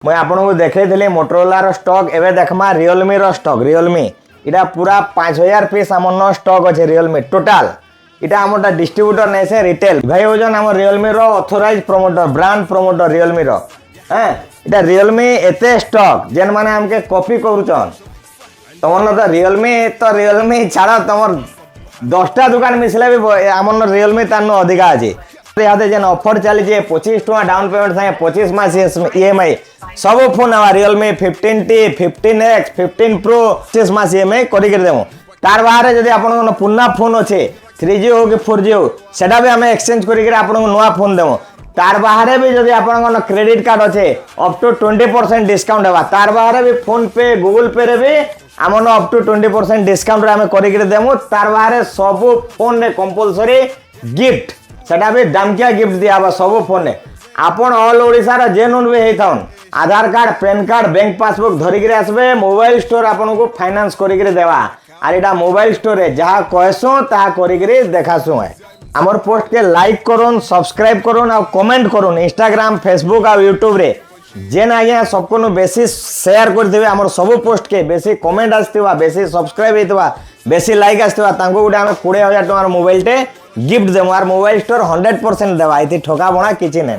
मुझे आपको देखी मोटरोला स्टॉक एवं देखमा रियलमी स्टॉक रियलमी इटा पूरा 5000 पीस आम स्टॉक अच्छे रियलमी टोटाल इटा आम डिस्ट्रीब्यूटर नहीं से रिटेल भाई होजन आम Realme authorise promoter brand promoter Realme इटा रियलमी एते स्टॉक जेन माने हमके कॉपी करूचन तुम तो रियलमी छाड़ तुम 10टा दुकान मिसले भी आम रियलमी तान अधिका अच्छे यहाँ जेन ऑफर चली 25 टका डाउन पेमेंट संगे 25 मास EMI सब फोन आवा रियलमी 15T 15X 15 Pro 25 मास EMI करिक देमु तार बाहर जदि आपन पुना फोन अच्छे 3G हो कि 4G हो सेटा भी आम एक्सचेंज करिक आपन नुआ फोन देमु तार बाहर भी जदि आपन क्रेडिट कार्ड अच्छे अप टू 20% डिस्काउंट होगा तार बाहर भी फोन पे गूगल पे रे भी आमन अप टू 20% डिस्काउंट आम करिक देमु तार बाहर सब फोन रे कंपलसरी गिफ्ट सेटा भी दामकिया गिफ्ट दिया सब फोन ने आपन ऑल ओडिशा जेन भी होता Aadhaar card PAN card bank passbook धरिक आसबे मोबाइल स्टोर आपन को फाइनेंस करिक देवा आर इटा मोबाइल स्टोर है जहाँ कहसु ता करिक देखासु है आमर पोस्ट के लाइक करुन सब्सक्राइब करुन और कमेंट करुन इंस्टाग्राम फेसबुक और यूट्यूब रे जेन आज्ञा सबको बेसी शेयर कर देबे आमर सब पोस्ट के बेसी कमेंट आसथिबा बेसी सब्सक्राइब हेतबा बेसी लाइक आसथिबा तांको गुडे आमे 20000 टका मोबाइल टे गिफ्ट देमु आर मोबाइल स्टोर 100% देवा इति ठका बणा किछि नै।